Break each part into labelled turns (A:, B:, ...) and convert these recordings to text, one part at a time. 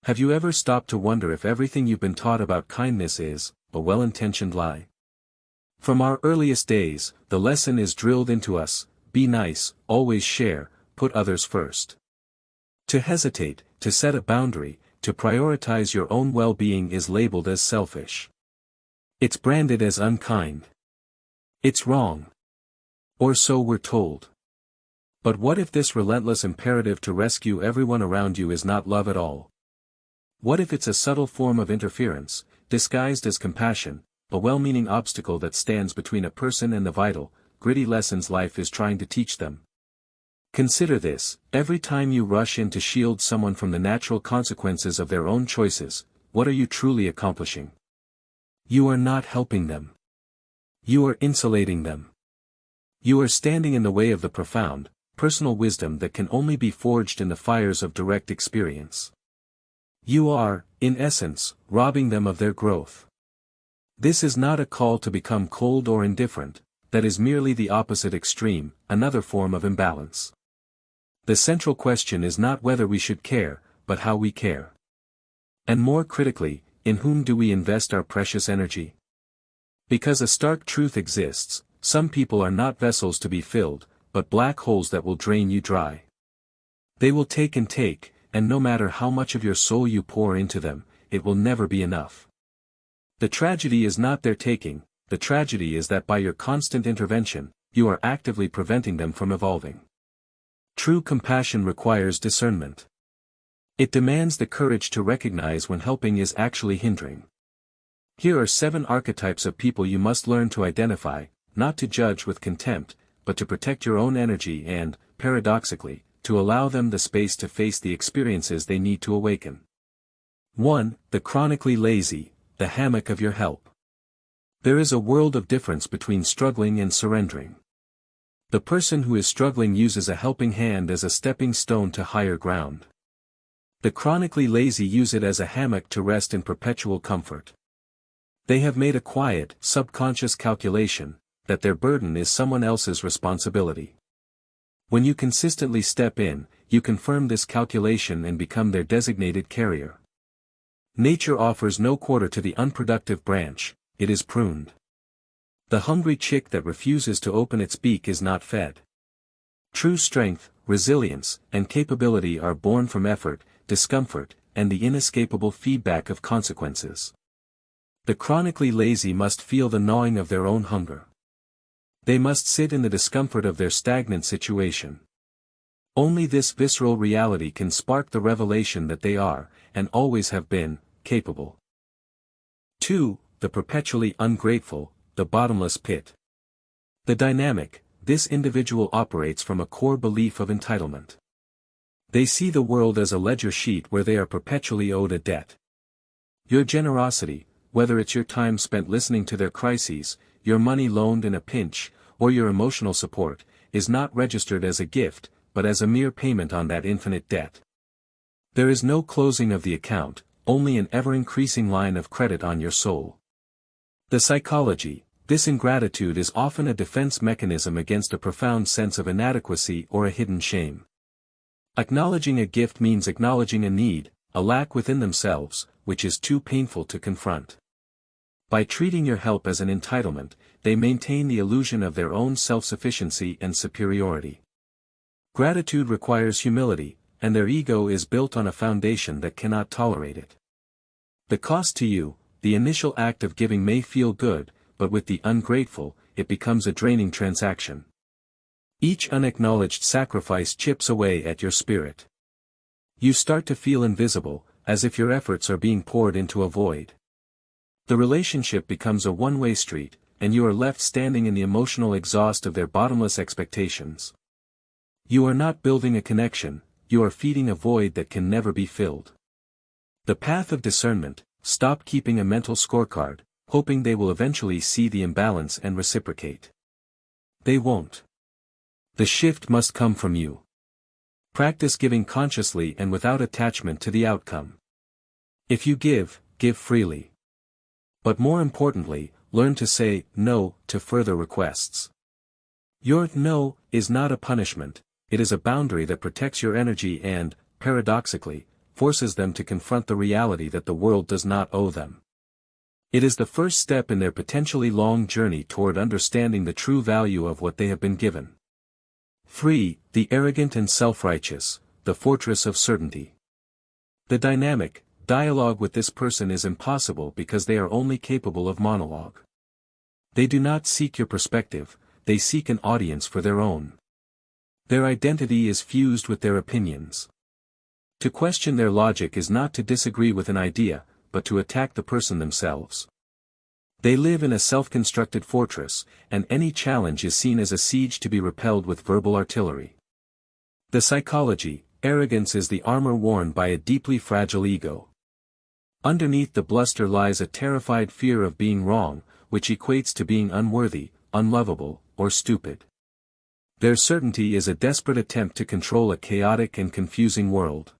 A: Have you ever stopped to wonder if everything you've been taught about kindness is a well-intentioned lie? From our earliest days, the lesson is drilled into us: be nice, always share, put others first. To hesitate, to set a boundary, to prioritize your own well-being is labeled as selfish. It's branded as unkind. It's wrong. Or so we're told. But what if this relentless imperative to rescue everyone around you is not love at all? What if it's a subtle form of interference, disguised as compassion, a well-meaning obstacle that stands between a person and the vital, gritty lessons life is trying to teach them? Consider this: every time you rush in to shield someone from the natural consequences of their own choices, what are you truly accomplishing? You are not helping them. You are insulating them. You are standing in the way of the profound, personal wisdom that can only be forged in the fires of direct experience. You are, in essence, robbing them of their growth. This is not a call to become cold or indifferent, that is merely the opposite extreme, another form of imbalance. The central question is not whether we should care, but how we care. And more critically, in whom do we invest our precious energy? Because a stark truth exists: some people are not vessels to be filled, but black holes that will drain you dry. They will take, and no matter how much of your soul you pour into them, it will never be enough. The tragedy is not their taking, the tragedy is that by your constant intervention, you are actively preventing them from evolving. True compassion requires discernment. It demands the courage to recognize when helping is actually hindering. Here are 7 archetypes of people you must learn to identify, not to judge with contempt, but to protect your own energy and, paradoxically, to allow them the space to face the experiences they need to awaken. 1. The chronically lazy, the hammock of your help. There is a world of difference between struggling and surrendering. The person who is struggling uses a helping hand as a stepping stone to higher ground. The chronically lazy use it as a hammock to rest in perpetual comfort. They have made a quiet, subconscious calculation, that their burden is someone else's responsibility. When you consistently step in, you confirm this calculation and become their designated carrier. Nature offers no quarter to the unproductive branch, it is pruned. The hungry chick that refuses to open its beak is not fed. True strength, resilience, and capability are born from effort, discomfort, and the inescapable feedback of consequences. The chronically lazy must feel the gnawing of their own hunger. They must sit in the discomfort of their stagnant situation. Only this visceral reality can spark the revelation that they are, and always have been, capable. 2. The perpetually ungrateful, the bottomless pit. The dynamic: this individual operates from a core belief of entitlement. They see the world as a ledger sheet where they are perpetually owed a debt. Your generosity, whether it's your time spent listening to their crises, your money loaned in a pinch, or your emotional support, is not registered as a gift, but as a mere payment on that infinite debt. There is no closing of the account, only an ever-increasing line of credit on your soul. The psychology: this ingratitude is often a defense mechanism against a profound sense of inadequacy or a hidden shame. Acknowledging a gift means acknowledging a need, a lack within themselves, which is too painful to confront. By treating your help as an entitlement, they maintain the illusion of their own self-sufficiency and superiority. Gratitude requires humility, and their ego is built on a foundation that cannot tolerate it. The cost to you: the initial act of giving may feel good, but with the ungrateful, it becomes a draining transaction. Each unacknowledged sacrifice chips away at your spirit. You start to feel invisible, as if your efforts are being poured into a void. The relationship becomes a one-way street, and you are left standing in the emotional exhaust of their bottomless expectations. You are not building a connection, you are feeding a void that can never be filled. The path of discernment: stop keeping a mental scorecard, hoping they will eventually see the imbalance and reciprocate. They won't. The shift must come from you. Practice giving consciously and without attachment to the outcome. If you give, give freely. But more importantly, learn to say no to further requests. Your no is not a punishment, it is a boundary that protects your energy and, paradoxically, forces them to confront the reality that the world does not owe them. It is the first step in their potentially long journey toward understanding the true value of what they have been given. 3. The arrogant and self-righteous, the fortress of certainty. The dynamic dialogue with this person is impossible because they are only capable of monologue. They do not seek your perspective, they seek an audience for their own. Their identity is fused with their opinions. To question their logic is not to disagree with an idea, but to attack the person themselves. They live in a self-constructed fortress, and any challenge is seen as a siege to be repelled with verbal artillery. The psychology: arrogance is the armor worn by a deeply fragile ego. Underneath the bluster lies a terrified fear of being wrong, which equates to being unworthy, unlovable, or stupid. Their certainty is a desperate attempt to control a chaotic and confusing world.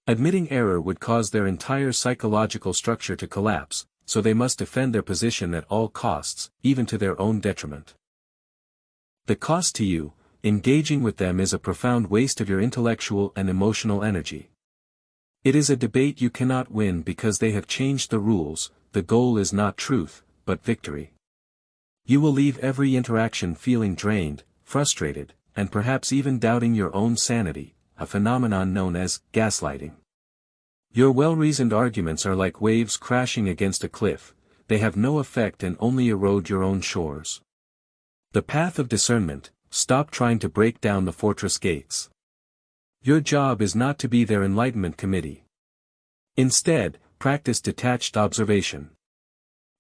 A: Admitting error would cause their entire psychological structure to collapse, so they must defend their position at all costs, even to their own detriment. The cost to you: engaging with them is a profound waste of your intellectual and emotional energy. It is a debate you cannot win because they have changed the rules. The goal is not truth, but victory. You will leave every interaction feeling drained, frustrated, and perhaps even doubting your own sanity, a phenomenon known as gaslighting. Your well-reasoned arguments are like waves crashing against a cliff. They have no effect and only erode your own shores. The path of discernment: stop trying to break down the fortress gates. Your job is not to be their enlightenment committee. Instead, practice detached observation.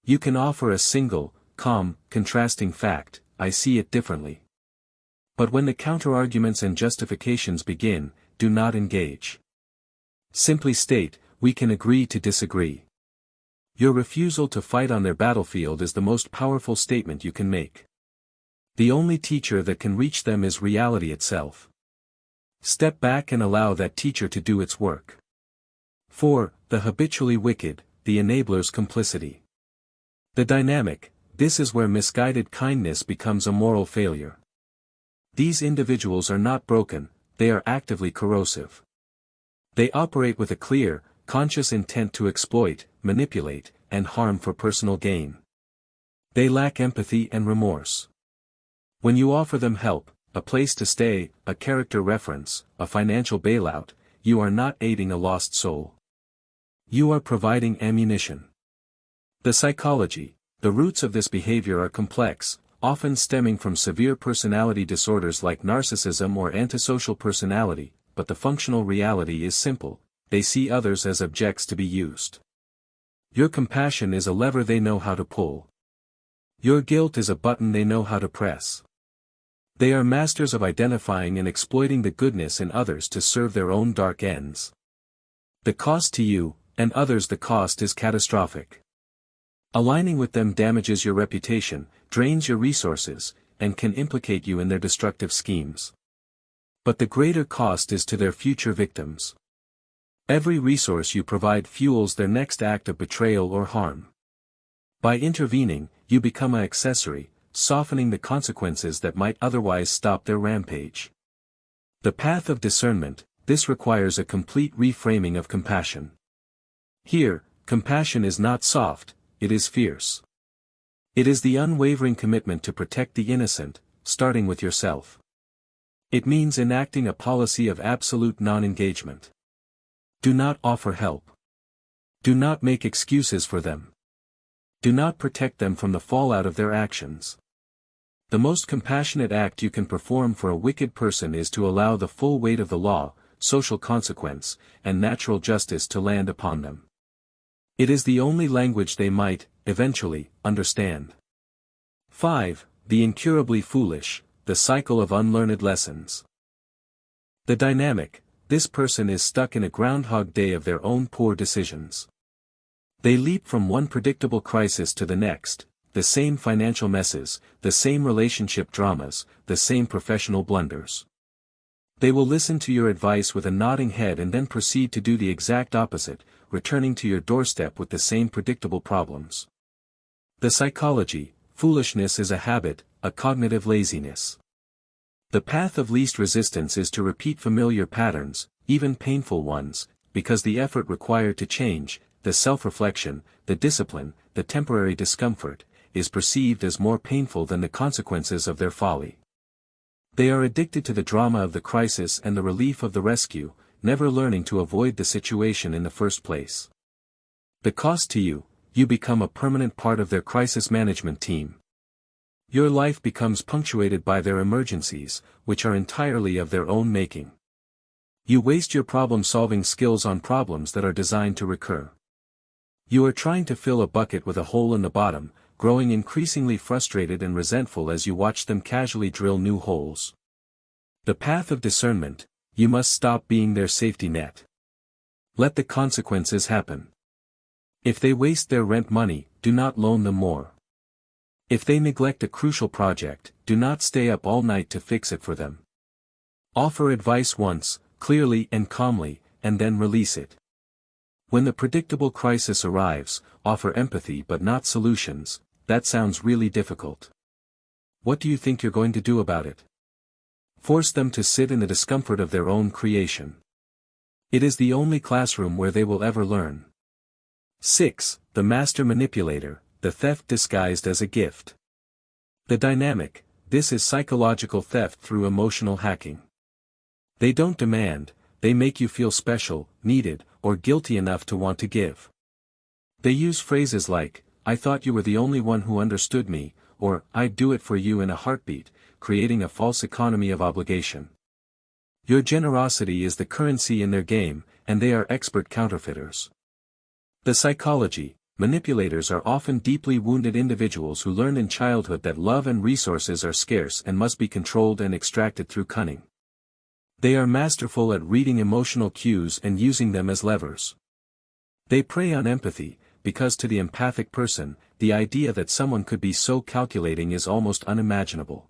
A: You can offer a single, calm, contrasting fact: I see it differently. But when the counterarguments and justifications begin, do not engage. Simply state, we can agree to disagree. Your refusal to fight on their battlefield is the most powerful statement you can make. The only teacher that can reach them is reality itself. Step back and allow that teacher to do its work. 4. The habitually wicked, the enabler's complicity. The dynamic: this is where misguided kindness becomes a moral failure. These individuals are not broken, they are actively corrosive. They operate with a clear, conscious intent to exploit, manipulate, and harm for personal gain. They lack empathy and remorse. When you offer them help, a place to stay, a character reference, a financial bailout, you are not aiding a lost soul. You are providing ammunition. The psychology: the roots of this behavior are complex, often stemming from severe personality disorders like narcissism or antisocial personality, but the functional reality is simple: they see others as objects to be used. Your compassion is a lever they know how to pull. Your guilt is a button they know how to press. They are masters of identifying and exploiting the goodness in others to serve their own dark ends. The cost to you, and others: the cost is catastrophic. Aligning with them damages your reputation, drains your resources, and can implicate you in their destructive schemes. But the greater cost is to their future victims. Every resource you provide fuels their next act of betrayal or harm. By intervening, you become an accessory, softening the consequences that might otherwise stop their rampage. The path of discernment: this requires a complete reframing of compassion. Here, compassion is not soft, it is fierce. It is the unwavering commitment to protect the innocent, starting with yourself. It means enacting a policy of absolute non-engagement. Do not offer help. Do not make excuses for them. Do not protect them from the fallout of their actions. The most compassionate act you can perform for a wicked person is to allow the full weight of the law, social consequence, and natural justice to land upon them. It is the only language they might, eventually, understand. 5. The incurably foolish, the cycle of unlearned lessons. The dynamic: this person is stuck in a Groundhog Day of their own poor decisions. They leap from one predictable crisis to the next: the same financial messes, the same relationship dramas, the same professional blunders. They will listen to your advice with a nodding head and then proceed to do the exact opposite, returning to your doorstep with the same predictable problems. The psychology: foolishness is a habit, a cognitive laziness. The path of least resistance is to repeat familiar patterns, even painful ones, because the effort required to change, the self-reflection, the discipline, the temporary discomfort, is perceived as more painful than the consequences of their folly. They are addicted to the drama of the crisis and the relief of the rescue, never learning to avoid the situation in the first place. The cost to you, you become a permanent part of their crisis management team. Your life becomes punctuated by their emergencies, which are entirely of their own making. You waste your problem-solving skills on problems that are designed to recur. You are trying to fill a bucket with a hole in the bottom, growing increasingly frustrated and resentful as you watch them casually drill new holes. The path of discernment, you must stop being their safety net. Let the consequences happen. If they waste their rent money, do not loan them more. If they neglect a crucial project, do not stay up all night to fix it for them. Offer advice once, clearly and calmly, and then release it. When the predictable crisis arrives, offer empathy but not solutions. That sounds really difficult. What do you think you're going to do about it? Force them to sit in the discomfort of their own creation. It is the only classroom where they will ever learn. 6. The Master Manipulator, the theft disguised as a gift. The dynamic, this is psychological theft through emotional hacking. They don't demand, they make you feel special, needed, or guilty enough to want to give. They use phrases like, "I thought you were the only one who understood me," or "I'd do it for you in a heartbeat," creating a false economy of obligation. Your generosity is the currency in their game, and they are expert counterfeiters. The psychology, manipulators are often deeply wounded individuals who learned in childhood that love and resources are scarce and must be controlled and extracted through cunning. They are masterful at reading emotional cues and using them as levers. They prey on empathy, because to the empathic person, the idea that someone could be so calculating is almost unimaginable.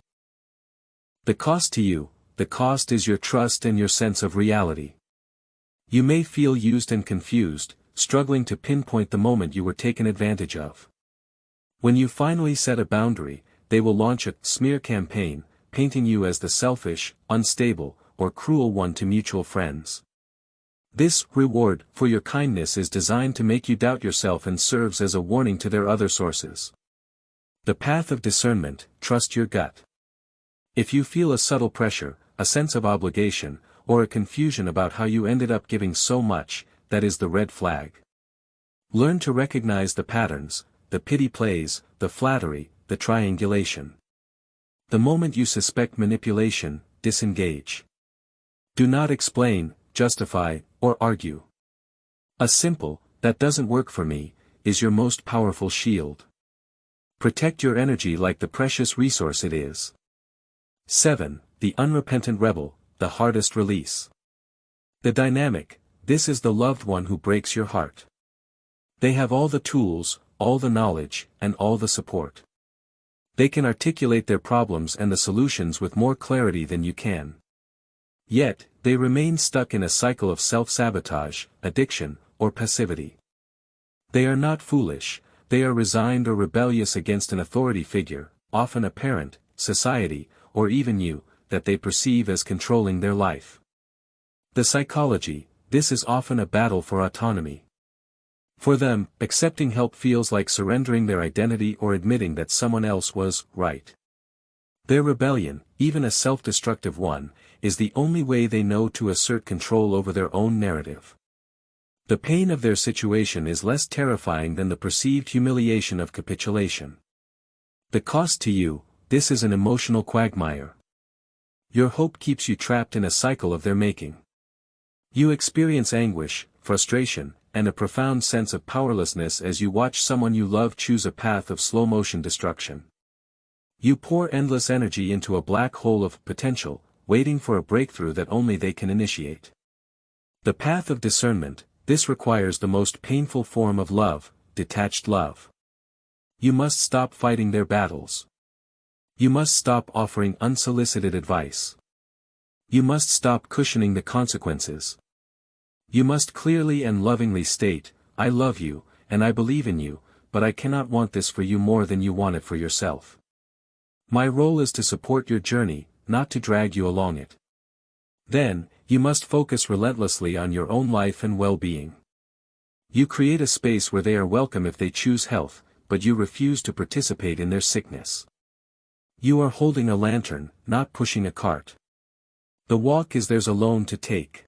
A: The cost to you, the cost is your trust and your sense of reality. You may feel used and confused, struggling to pinpoint the moment you were taken advantage of. When you finally set a boundary, they will launch a smear campaign, painting you as the selfish, unstable, or cruel one to mutual friends. This reward for your kindness is designed to make you doubt yourself and serves as a warning to their other sources. The path of discernment, trust your gut. If you feel a subtle pressure, a sense of obligation, or a confusion about how you ended up giving so much, that is the red flag. Learn to recognize the patterns, the pity plays, the flattery, the triangulation. The moment you suspect manipulation, disengage. Do not explain, justify, or argue. A simple, "that doesn't work for me," is your most powerful shield. Protect your energy like the precious resource it is. 7. The unrepentant rebel, the hardest release. The dynamic, this is the loved one who breaks your heart. They have all the tools, all the knowledge, and all the support. They can articulate their problems and the solutions with more clarity than you can. Yet, they remain stuck in a cycle of self-sabotage, addiction, or passivity. They are not foolish, they are resigned or rebellious against an authority figure, often a parent, society, or even you, that they perceive as controlling their life. The psychology, this is often a battle for autonomy. For them, accepting help feels like surrendering their identity or admitting that someone else was right. Their rebellion, even a self-destructive one, is the only way they know to assert control over their own narrative. The pain of their situation is less terrifying than the perceived humiliation of capitulation. The cost to you, this is an emotional quagmire. Your hope keeps you trapped in a cycle of their making. You experience anguish, frustration, and a profound sense of powerlessness as you watch someone you love choose a path of slow-motion destruction. You pour endless energy into a black hole of potential, waiting for a breakthrough that only they can initiate. The path of discernment, this requires the most painful form of love, detached love. You must stop fighting their battles. You must stop offering unsolicited advice. You must stop cushioning the consequences. You must clearly and lovingly state, "I love you, and I believe in you, but I cannot want this for you more than you want it for yourself. My role is to support your journey, not to drag you along it." Then, You must focus relentlessly on your own life and well-being. You create a space where they are welcome if they choose health, but you refuse to participate in their sickness. You are holding a lantern, not pushing a cart. The walk is theirs alone to take.